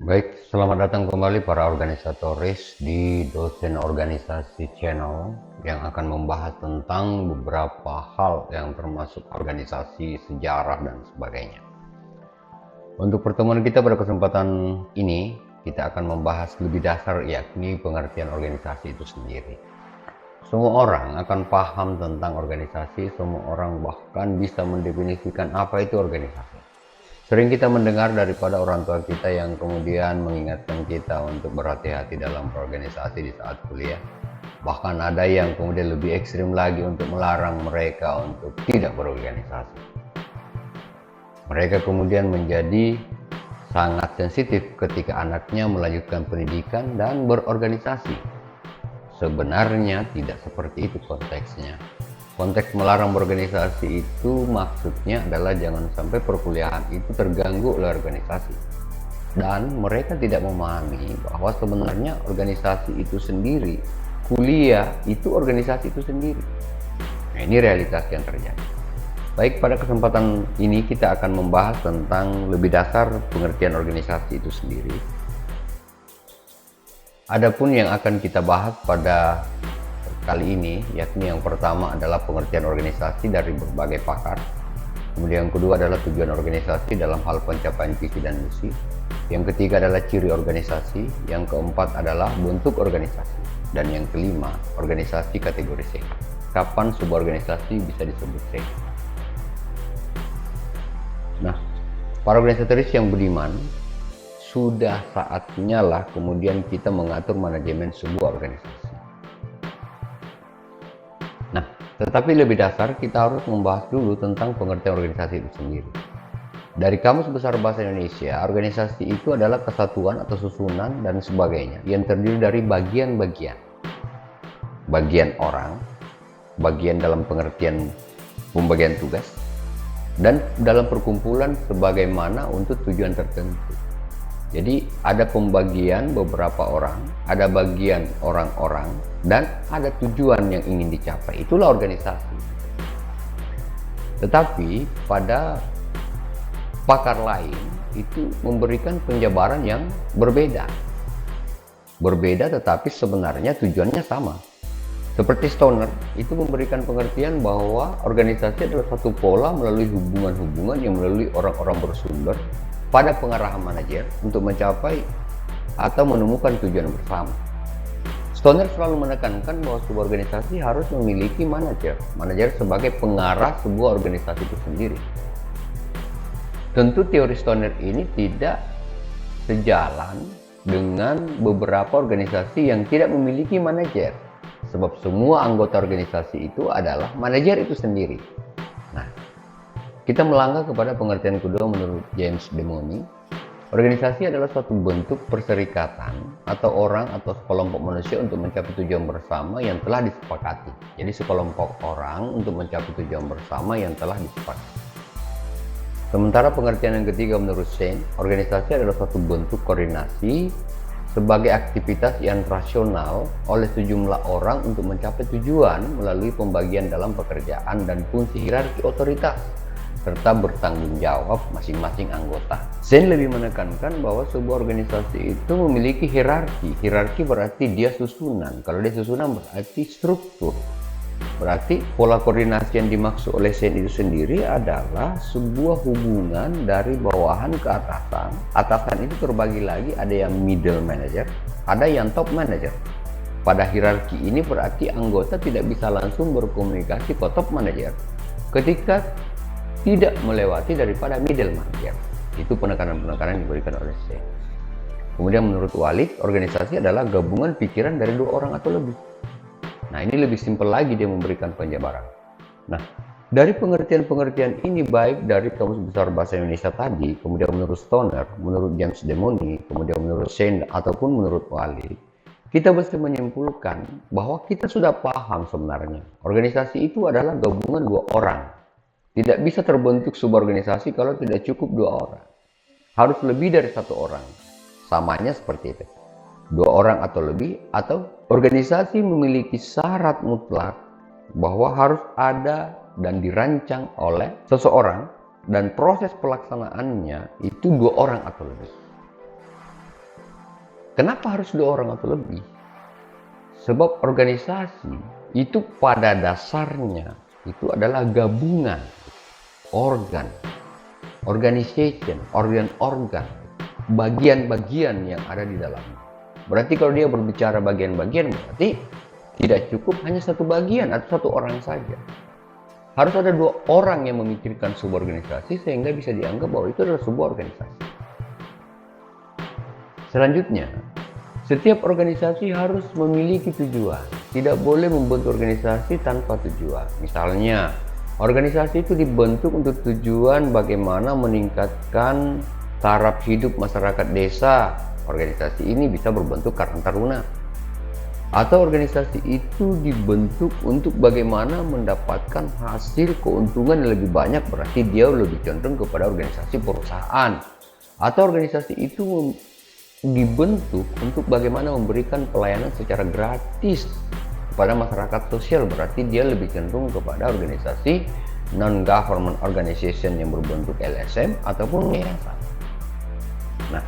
Baik, selamat datang kembali para organisatoris di Dosen Organisasi Channel yang akan membahas tentang beberapa hal yang termasuk organisasi, sejarah, dan sebagainya. Untuk pertemuan kita pada kesempatan ini, kita akan membahas lebih dasar yakni pengertian organisasi itu sendiri. Semua orang akan paham tentang organisasi, semua orang bahkan bisa mendefinisikan apa itu organisasi. Sering kita mendengar daripada orang tua kita yang kemudian mengingatkan kita untuk berhati-hati dalam berorganisasi di saat kuliah. Bahkan ada yang kemudian lebih ekstrim lagi untuk melarang mereka untuk tidak berorganisasi. Mereka kemudian menjadi sangat sensitif ketika anaknya melanjutkan pendidikan dan berorganisasi. Sebenarnya tidak seperti itu konteksnya. Konteks melarang berorganisasi itu maksudnya adalah jangan sampai perkuliahan itu terganggu oleh organisasi. Dan mereka tidak memahami bahwa sebenarnya organisasi itu sendiri, kuliah itu organisasi itu sendiri. Nah, ini realitas yang terjadi. Baik, pada kesempatan ini kita akan membahas tentang lebih dasar pengertian organisasi itu sendiri. Adapun yang akan kita bahas pada kali ini, yakni yang pertama adalah pengertian organisasi dari berbagai pakar. Kemudian yang kedua adalah tujuan organisasi dalam hal pencapaian visi dan misi. Yang ketiga adalah ciri organisasi. Yang keempat adalah bentuk organisasi. Dan yang kelima, organisasi kategori C. Kapan sebuah organisasi bisa disebut C? Nah, para organisatoris yang budiman, sudah saatnya lah kemudian kita mengatur manajemen sebuah organisasi. Nah, tetapi lebih dasar kita harus membahas dulu tentang pengertian organisasi itu sendiri. Dari Kamus Besar Bahasa Indonesia, organisasi itu adalah kesatuan atau susunan dan sebagainya yang terdiri dari bagian-bagian. Bagian orang, bagian dalam pengertian pembagian tugas, dan dalam perkumpulan sebagaimana untuk tujuan tertentu. Jadi ada pembagian beberapa orang, ada bagian orang-orang, dan ada tujuan yang ingin dicapai. Itulah organisasi. Tetapi pada pakar lain itu memberikan penjabaran yang berbeda. Berbeda tetapi sebenarnya tujuannya sama. Seperti Stoner itu memberikan pengertian bahwa organisasi adalah satu pola melalui hubungan-hubungan yang melalui orang-orang bersumber pada pengarahan manajer untuk mencapai atau menemukan tujuan bersama. Stoner selalu menekankan bahwa sebuah organisasi harus memiliki manajer sebagai pengarah sebuah organisasi itu sendiri. Tentu teori Stoner ini tidak sejalan dengan beberapa organisasi yang tidak memiliki manajer, sebab semua anggota organisasi itu adalah manajer itu sendiri. Nah, kita melangkah kepada pengertian kedua menurut James Demony. Organisasi adalah suatu bentuk perserikatan atau orang atau sekelompok manusia untuk mencapai tujuan bersama yang telah disepakati. Jadi sekelompok orang untuk mencapai tujuan bersama yang telah disepakati. Sementara pengertian yang ketiga menurut Shane, organisasi adalah suatu bentuk koordinasi sebagai aktivitas yang rasional oleh sejumlah orang untuk mencapai tujuan melalui pembagian dalam pekerjaan dan fungsi hierarki otoritas serta bertanggung jawab masing-masing anggota. Shane lebih menekankan bahwa sebuah organisasi itu memiliki hierarki. Hierarki berarti dia susunan. Kalau dia susunan berarti struktur. Berarti pola koordinasi yang dimaksud oleh Shane itu sendiri adalah sebuah hubungan dari bawahan ke atasan. Atasan itu terbagi lagi, ada yang middle manager, ada yang top manager. Pada hierarki ini berarti anggota tidak bisa langsung berkomunikasi ke top manager ketika tidak melewati daripada middle manager. Itu penekanan-penekanan yang diberikan oleh Shane. Kemudian menurut Walid, organisasi adalah gabungan pikiran dari dua orang atau lebih. Nah, ini lebih simpel lagi dia memberikan penjabaran. Nah, dari pengertian-pengertian ini baik dari Kamus Besar Bahasa Indonesia tadi, kemudian menurut Stoner, menurut James Demony, kemudian menurut Shane ataupun menurut Walid, kita bisa menyimpulkan bahwa kita sudah paham sebenarnya organisasi itu adalah gabungan dua orang. Tidak bisa terbentuk sebuah organisasi kalau tidak cukup dua orang. Harus lebih dari satu orang. Samanya seperti itu. Dua orang atau lebih, atau organisasi memiliki syarat mutlak bahwa harus ada dan dirancang oleh seseorang dan proses pelaksanaannya itu dua orang atau lebih. Kenapa harus 2 orang atau lebih? Sebab organisasi itu pada dasarnya itu adalah gabungan organ, organization, organ-organ, bagian-bagian yang ada di dalamnya. Berarti kalau dia berbicara bagian-bagian, berarti tidak cukup hanya satu bagian atau satu orang saja. Harus ada 2 orang yang memikirkan sebuah organisasi sehingga bisa dianggap bahwa itu adalah sebuah organisasi. Selanjutnya, setiap organisasi harus memiliki tujuan. Tidak boleh membentuk organisasi tanpa tujuan. Misalnya, organisasi itu dibentuk untuk tujuan bagaimana meningkatkan taraf hidup masyarakat desa. Organisasi ini bisa berbentuk Karang Taruna. Atau organisasi itu dibentuk untuk bagaimana mendapatkan hasil keuntungan yang lebih banyak, berarti dia lebih cenderung kepada organisasi perusahaan. Atau organisasi itu dibentuk untuk bagaimana memberikan pelayanan secara gratis kepada masyarakat sosial, berarti dia lebih cenderung kepada organisasi non-government organization yang berbentuk LSM ataupun yayasan. Nah,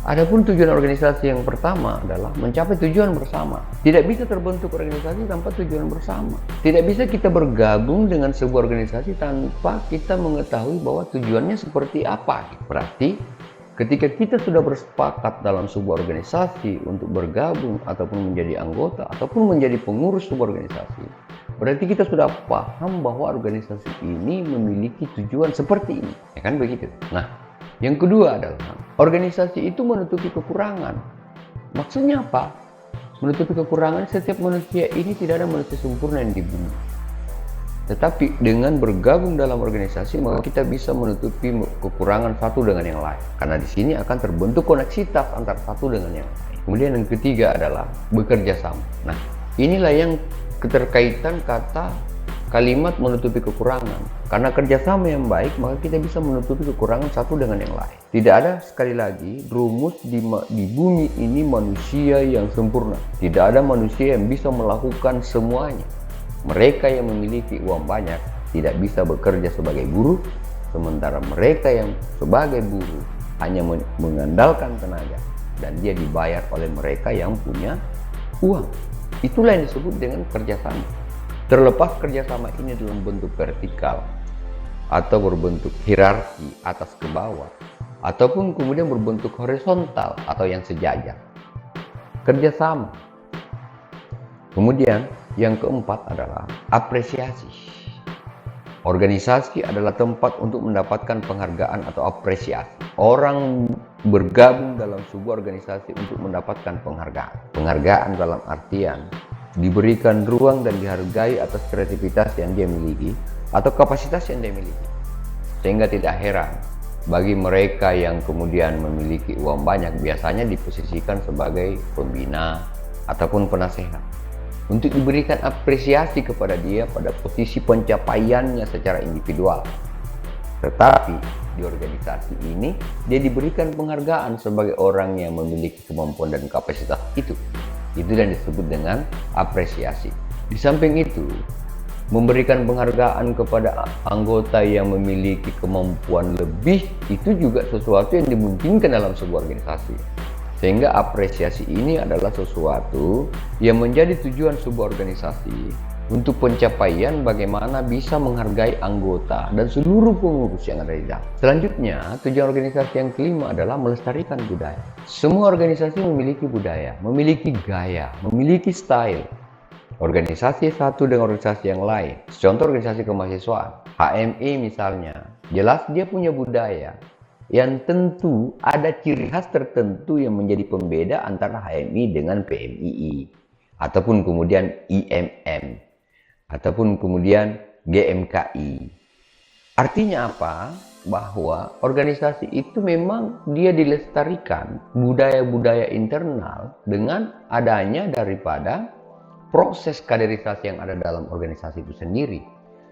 adapun tujuan organisasi yang pertama adalah mencapai tujuan bersama. Tidak bisa terbentuk organisasi tanpa tujuan bersama. Tidak bisa kita bergabung dengan sebuah organisasi tanpa kita mengetahui bahwa tujuannya seperti apa. Berarti ketika kita sudah bersepakat dalam sebuah organisasi untuk bergabung ataupun menjadi anggota ataupun menjadi pengurus sebuah organisasi, berarti kita sudah paham bahwa organisasi ini memiliki tujuan seperti ini. Ya kan begitu? Nah, yang kedua adalah organisasi itu menutupi kekurangan. Maksudnya apa? Menutupi kekurangan, setiap manusia ini tidak ada manusia sempurna yang di bumi. Tetapi dengan bergabung dalam organisasi, maka kita bisa menutupi kekurangan satu dengan yang lain. Karena di sini akan terbentuk koneksitas antara satu dengan yang lain. Kemudian yang ketiga adalah bekerja sama. Nah, inilah yang keterkaitan kata kalimat menutupi kekurangan. Karena kerjasama yang baik, maka kita bisa menutupi kekurangan satu dengan yang lain. Tidak ada, sekali lagi, rumus di bumi ini manusia yang sempurna. Tidak ada manusia yang bisa melakukan semuanya. Mereka yang memiliki uang banyak tidak bisa bekerja sebagai buruh, sementara mereka yang sebagai buruh hanya mengandalkan tenaga dan dia dibayar oleh mereka yang punya uang. Itulah yang disebut dengan kerjasama. Terlepas kerjasama ini dalam bentuk vertikal atau berbentuk hierarki atas ke bawah, ataupun kemudian berbentuk horizontal atau yang sejajar. Kerjasama. Kemudian yang keempat adalah apresiasi. Organisasi adalah tempat untuk mendapatkan penghargaan atau apresiasi. Orang bergabung dalam sebuah organisasi untuk mendapatkan penghargaan. Penghargaan dalam artian diberikan ruang dan dihargai atas kreativitas yang dia miliki atau kapasitas yang dia miliki. Sehingga tidak heran bagi mereka yang kemudian memiliki uang banyak biasanya diposisikan sebagai pembina ataupun penasehat, untuk diberikan apresiasi kepada dia pada posisi pencapaiannya secara individual. Tetapi di organisasi ini dia diberikan penghargaan sebagai orang yang memiliki kemampuan dan kapasitas itu. Itu yang disebut dengan apresiasi. Di samping itu, memberikan penghargaan kepada anggota yang memiliki kemampuan lebih itu juga sesuatu yang dimungkinkan dalam sebuah organisasi. Sehingga apresiasi ini adalah sesuatu yang menjadi tujuan sebuah organisasi untuk pencapaian bagaimana bisa menghargai anggota dan seluruh pengurus yang ada di dalam. Selanjutnya, tujuan organisasi yang kelima adalah melestarikan budaya. Semua organisasi memiliki budaya, memiliki gaya, memiliki style. Organisasi satu dengan organisasi yang lain. Contoh organisasi kemahasiswaan, HMI misalnya, jelas dia punya budaya yang tentu ada ciri khas tertentu yang menjadi pembeda antara HMI dengan PMII, ataupun kemudian IMM, ataupun kemudian GMKI. Artinya apa? Bahwa organisasi itu memang dia dilestarikan budaya-budaya internal dengan adanya daripada proses kaderisasi yang ada dalam organisasi itu sendiri.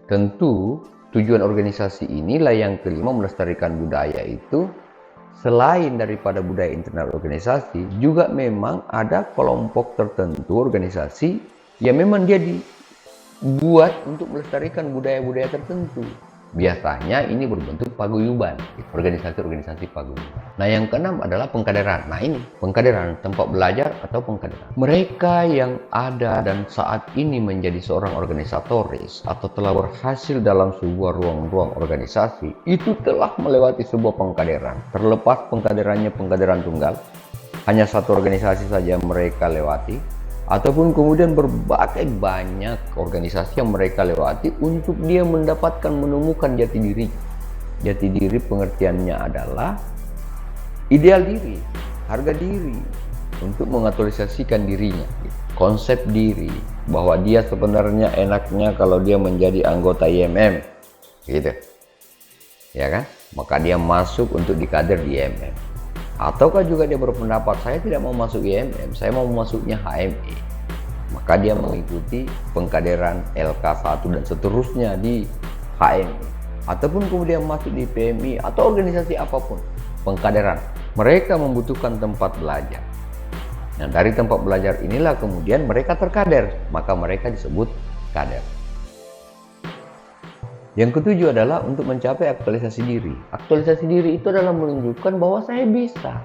Tentu tujuan organisasi inilah yang kelima, melestarikan budaya itu. Selain daripada budaya internal organisasi, juga memang ada kelompok tertentu organisasi yang memang dia dibuat untuk melestarikan budaya-budaya tertentu. Biasanya ini berbentuk paguyuban, organisasi-organisasi paguyuban. Nah, yang keenam adalah pengkaderan. Nah, ini pengkaderan, tempat belajar atau pengkaderan. Mereka yang ada dan saat ini menjadi seorang organisatoris atau telah berhasil dalam sebuah ruang-ruang organisasi, itu telah melewati sebuah pengkaderan. Terlepas pengkaderannya pengkaderan tunggal, hanya satu organisasi saja mereka lewati, ataupun kemudian berbagai banyak organisasi yang mereka lewati untuk dia mendapatkan menemukan jati diri. Jati diri pengertiannya adalah ideal diri, harga diri, untuk mengaktualisasikan dirinya, konsep diri, bahwa dia sebenarnya enaknya kalau dia menjadi anggota IMM, gitu, ya kan? Maka dia masuk untuk dikader di IMM. Ataukah juga dia berpendapat, saya tidak mau masuk IMM, saya mau masuknya HME. Maka dia mengikuti pengkaderan LK1 dan seterusnya di HME. Ataupun kemudian masuk di PMI atau organisasi apapun, pengkaderan. Mereka membutuhkan tempat belajar. Nah, dari tempat belajar inilah kemudian mereka terkader, maka mereka disebut kader. Yang ketujuh adalah untuk mencapai aktualisasi diri. Aktualisasi diri itu adalah menunjukkan bahwa saya bisa.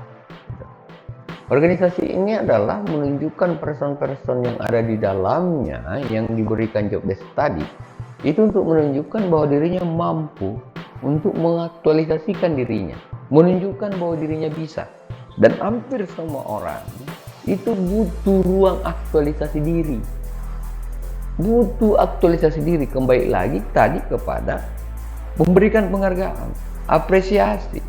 Organisasi ini adalah menunjukkan person-person yang ada di dalamnya yang diberikan job desk tadi. Itu untuk menunjukkan bahwa dirinya mampu untuk mengaktualisasikan dirinya. Menunjukkan bahwa dirinya bisa. Dan hampir semua orang itu butuh ruang aktualisasi diri. Butuh aktualisasi diri, kembali lagi tadi kepada memberikan penghargaan, apresiasi.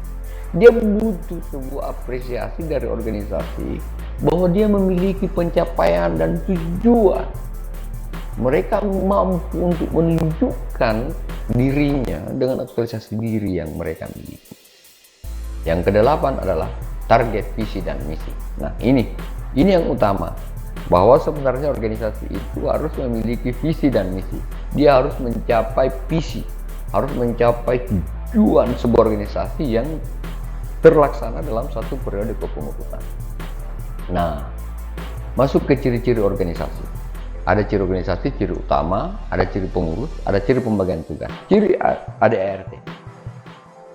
Dia butuh sebuah apresiasi dari organisasi bahwa dia memiliki pencapaian dan tujuan. Mereka mampu untuk menunjukkan dirinya dengan aktualisasi diri yang mereka miliki. Yang kedelapan adalah target, visi, dan misi. Nah, ini yang utama. Bahwa sebenarnya organisasi itu harus memiliki visi dan misi. Dia harus mencapai visi, harus mencapai tujuan sebuah organisasi yang terlaksana dalam satu periode kepengurusan. Nah, masuk ke ciri-ciri organisasi. Ada ciri organisasi, ciri utama, ada ciri pengurus, ada ciri pembagian tugas. Ciri ADART.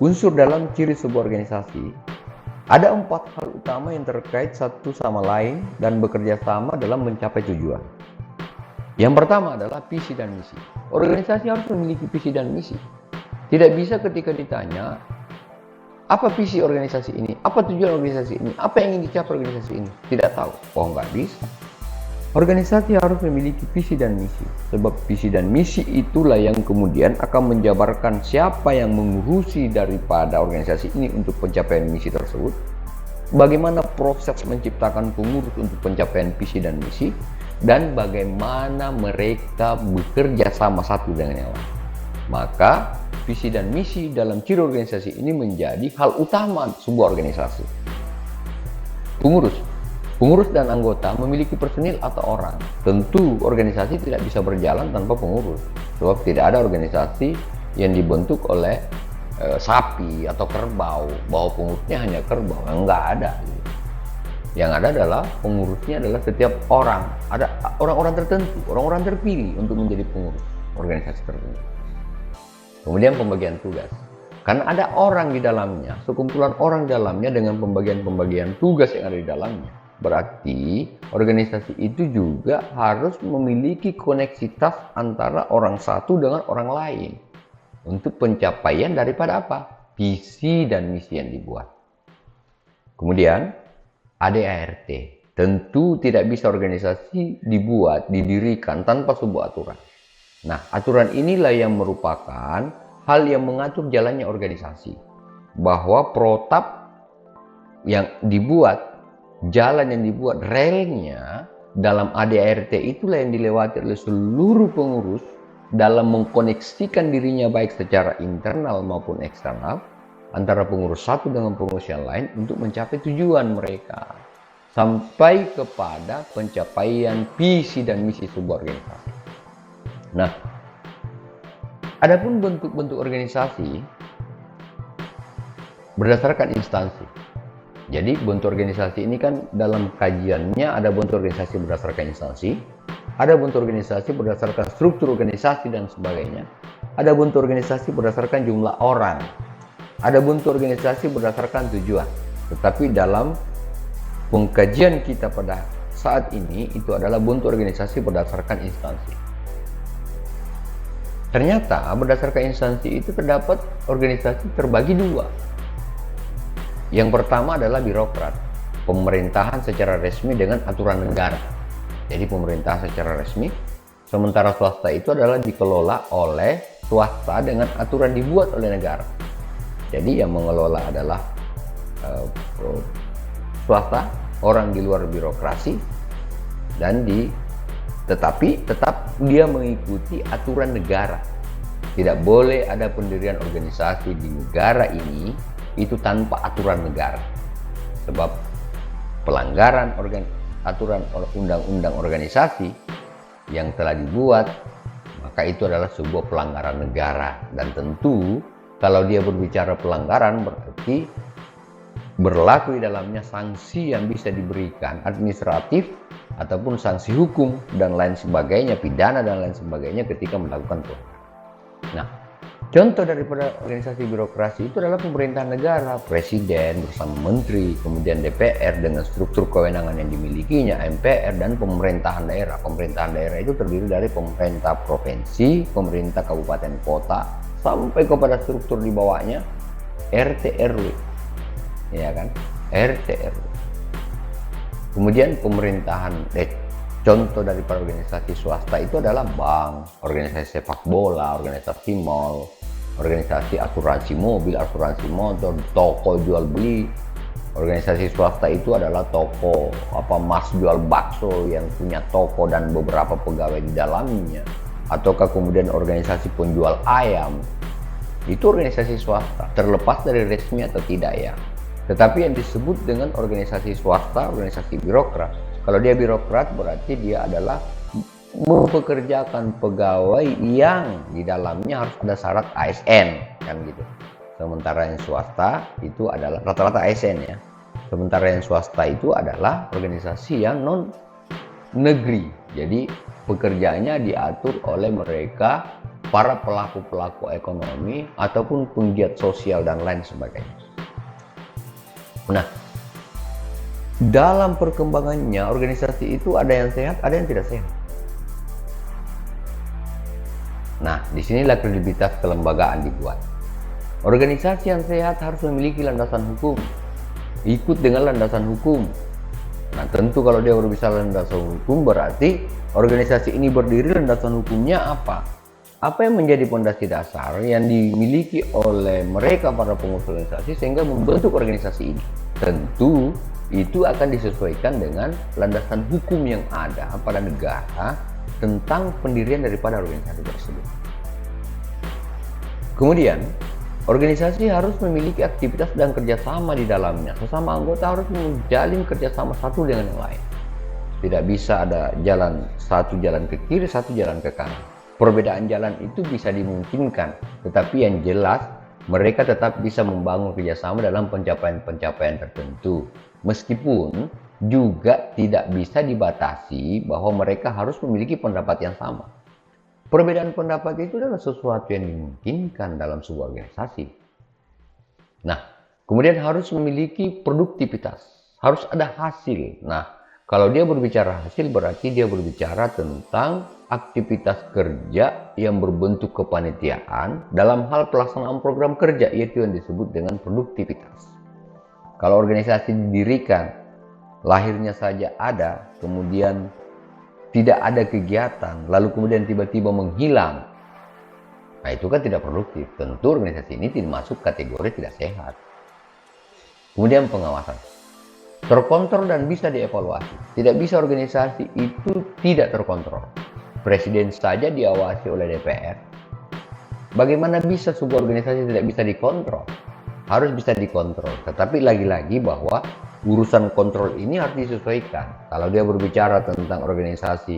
Unsur dalam ciri sebuah organisasi. Ada 4 hal utama yang terkait satu sama lain dan bekerja sama dalam mencapai tujuan. Yang pertama adalah visi dan misi. Organisasi harus memiliki visi dan misi. Tidak bisa ketika ditanya, apa visi organisasi ini? Apa tujuan organisasi ini? Apa yang ingin dicapai organisasi ini? Tidak tahu. Oh, nggak bisa. Organisasi harus memiliki visi dan misi. Sebab visi dan misi itulah yang kemudian akan menjabarkan siapa yang mengurusi daripada organisasi ini untuk pencapaian misi tersebut. Bagaimana proses menciptakan pengurus untuk pencapaian visi dan misi. Dan bagaimana mereka bekerja sama satu dengan yang lain. Maka visi dan misi dalam ciri organisasi ini menjadi hal utama sebuah organisasi. Pengurus dan anggota memiliki personil atau orang. Tentu organisasi tidak bisa berjalan tanpa pengurus. Sebab tidak ada organisasi yang dibentuk oleh sapi atau kerbau, bahwa pengurusnya hanya kerbau. Enggak ada. Yang ada adalah pengurusnya adalah setiap orang. Ada orang-orang tertentu, orang-orang terpilih untuk menjadi pengurus organisasi tertentu. Kemudian pembagian tugas. Karena ada orang di dalamnya, sekumpulan orang di dalamnya dengan pembagian tugas yang ada di dalamnya. Berarti organisasi itu juga harus memiliki koneksitas antara orang satu dengan orang lain untuk pencapaian daripada apa? Visi dan misi yang dibuat. Kemudian ADART. Tentu tidak bisa organisasi didirikan tanpa sebuah aturan. Nah, aturan inilah yang merupakan hal yang mengatur jalannya organisasi. Bahwa protap yang dibuat, jalan yang dibuat, relnya dalam ADART itulah yang dilewati oleh seluruh pengurus dalam mengkoneksikan dirinya baik secara internal maupun eksternal antara pengurus satu dengan pengurus yang lain untuk mencapai tujuan mereka sampai kepada pencapaian visi dan misi sebuah organisasi. Nah, adapun bentuk-bentuk organisasi berdasarkan instansi. Jadi bentuk organisasi ini kan dalam kajiannya ada bentuk organisasi berdasarkan instansi, ada bentuk organisasi berdasarkan struktur organisasi dan sebagainya, ada bentuk organisasi berdasarkan jumlah orang, ada bentuk organisasi berdasarkan tujuan. Tetapi dalam pengkajian kita pada saat ini itu adalah bentuk organisasi berdasarkan instansi. Ternyata berdasarkan instansi itu terdapat organisasi terbagi dua. Yang pertama adalah birokrat, pemerintahan secara resmi dengan aturan negara. Jadi pemerintahan secara resmi, sementara swasta itu adalah dikelola oleh swasta dengan aturan dibuat oleh negara. Jadi yang mengelola adalah swasta, orang di luar birokrasi, dan tetapi tetap dia mengikuti aturan negara. Tidak boleh ada pendirian organisasi di negara ini itu tanpa aturan negara. Sebab pelanggaran aturan undang-undang organisasi yang telah dibuat, maka itu adalah sebuah pelanggaran negara. Dan tentu kalau dia berbicara pelanggaran berarti berlaku di dalamnya sanksi yang bisa diberikan, administratif ataupun sanksi hukum dan lain sebagainya, pidana dan lain sebagainya ketika melakukan pelanggaran. Nah, contoh daripada organisasi birokrasi itu adalah pemerintahan negara, presiden bersama menteri, kemudian DPR dengan struktur kewenangan yang dimilikinya, MPR, dan pemerintahan daerah. Pemerintahan daerah itu terdiri dari pemerintah provinsi, pemerintah kabupaten kota, sampai kepada struktur di bawahnya RT RW. Ya kan, RT RW. Kemudian pemerintahan, contoh dari organisasi swasta itu adalah bank, organisasi sepak bola, organisasi mall, organisasi asuransi mobil, asuransi motor, toko jual beli. Organisasi swasta itu adalah toko mas jual bakso yang punya toko dan beberapa pegawai di dalamnya, ataukah kemudian organisasi penjual ayam. Itu organisasi swasta, terlepas dari resmi atau tidak ya. Tetapi yang disebut dengan organisasi swasta, organisasi birokrat. Kalau dia birokrat berarti dia adalah mempekerjakan pegawai yang di dalamnya harus ada syarat ASN, kan gitu. Sementara yang swasta itu adalah rata-rata ASN ya. Sementara yang swasta itu adalah organisasi yang non negeri. Jadi pekerjaannya diatur oleh mereka para pelaku-pelaku ekonomi ataupun penggiat sosial dan lain sebagainya. Nah, dalam perkembangannya organisasi itu ada yang sehat, ada yang tidak sehat. Nah, disinilah kredibilitas kelembagaan dibuat. Organisasi yang sehat harus memiliki landasan hukum, ikut dengan landasan hukum. Nah, tentu kalau dia berbicara landasan hukum berarti organisasi ini berdiri, landasan hukumnya apa? Apa yang menjadi fondasi dasar yang dimiliki oleh mereka para pengurus organisasi sehingga membentuk organisasi ini? Tentu itu akan disesuaikan dengan landasan hukum yang ada pada negara tentang pendirian daripada organisasi tersebut. Kemudian, organisasi harus memiliki aktivitas dan kerjasama di dalamnya. Sesama anggota harus menjalin kerjasama satu dengan yang lain. Tidak bisa ada satu jalan ke kiri, satu jalan ke kanan. Perbedaan jalan itu bisa dimungkinkan, tetapi yang jelas mereka tetap bisa membangun kerjasama dalam pencapaian-pencapaian tertentu. Meskipun juga tidak bisa dibatasi bahwa mereka harus memiliki pendapat yang sama. Perbedaan pendapat itu adalah sesuatu yang dimungkinkan dalam sebuah organisasi. Nah, kemudian harus memiliki produktivitas, harus ada hasil. Nah, kalau dia berbicara hasil berarti dia berbicara tentang aktivitas kerja yang berbentuk kepanitiaan dalam hal pelaksanaan program kerja, yaitu yang disebut dengan produktivitas. Kalau organisasi didirikan, lahirnya saja ada, kemudian tidak ada kegiatan, lalu kemudian tiba-tiba menghilang, nah itu kan tidak produktif. Tentu organisasi ini tidak masuk kategori tidak sehat. Kemudian pengawasan, terkontrol dan bisa dievaluasi. Tidak bisa organisasi itu tidak terkontrol. Presiden saja diawasi oleh DPR. Bagaimana bisa sebuah organisasi tidak bisa dikontrol? Harus bisa dikontrol. Tetapi lagi-lagi bahwa urusan kontrol ini harus disesuaikan. Kalau dia berbicara tentang organisasi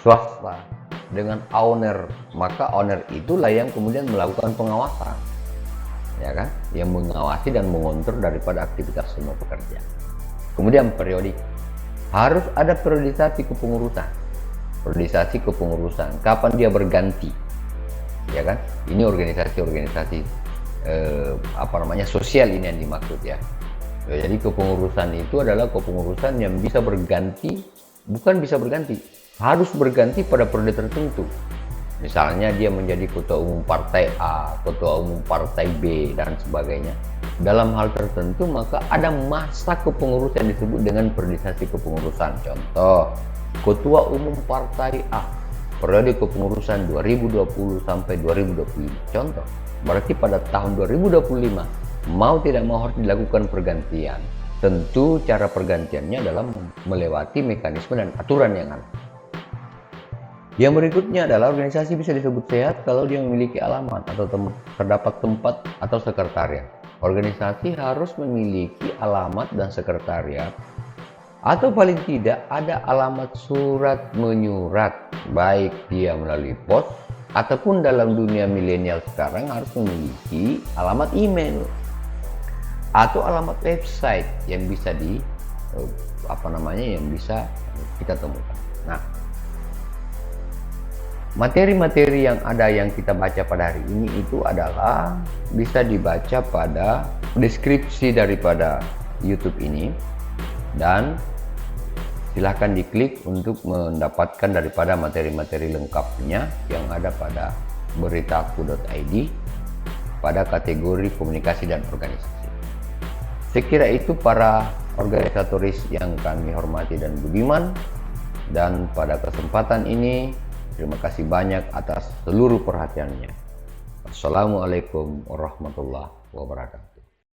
swasta dengan owner, maka owner itulah yang kemudian melakukan pengawasan, ya kan? Yang mengawasi dan mengontrol daripada aktivitas semua pekerja. Kemudian periodik, harus ada periodisasi kepengurusan. Periodisasi kepengurusan, kapan dia berganti. ya kan? Ini organisasi-organisasi sosial ini yang dimaksud ya. Jadi kepengurusan itu adalah kepengurusan yang bisa berganti, bukan bisa berganti, harus berganti pada periode tertentu. Misalnya dia menjadi ketua umum partai A, ketua umum partai B, dan sebagainya. Dalam hal tertentu maka ada masa kepengurusan yang disebut dengan periodisasi kepengurusan. Contoh, ketua umum partai A, periode kepengurusan 2020 sampai 2025. Contoh, berarti pada tahun 2025 mau tidak mau harus dilakukan pergantian. Tentu cara pergantiannya adalah melewati mekanisme dan aturan yang ada. Yang berikutnya adalah organisasi bisa disebut sehat kalau dia memiliki alamat atau terdapat tempat atau sekretariat. Organisasi harus memiliki alamat dan sekretariat, atau paling tidak ada alamat surat menyurat, baik dia melalui pos ataupun dalam dunia milenial sekarang harus memiliki alamat email atau alamat website yang bisa yang bisa kita temukan. Nah, materi-materi yang ada yang kita baca pada hari ini itu adalah bisa dibaca pada deskripsi daripada YouTube ini, dan silahkan diklik untuk mendapatkan daripada materi-materi lengkapnya yang ada pada beritaku.id pada kategori komunikasi dan organisasi. Saya kira itu para organisatoris yang kami hormati dan budiman, dan pada kesempatan ini terima kasih banyak atas seluruh perhatiannya. Assalamualaikum warahmatullahi wabarakatuh.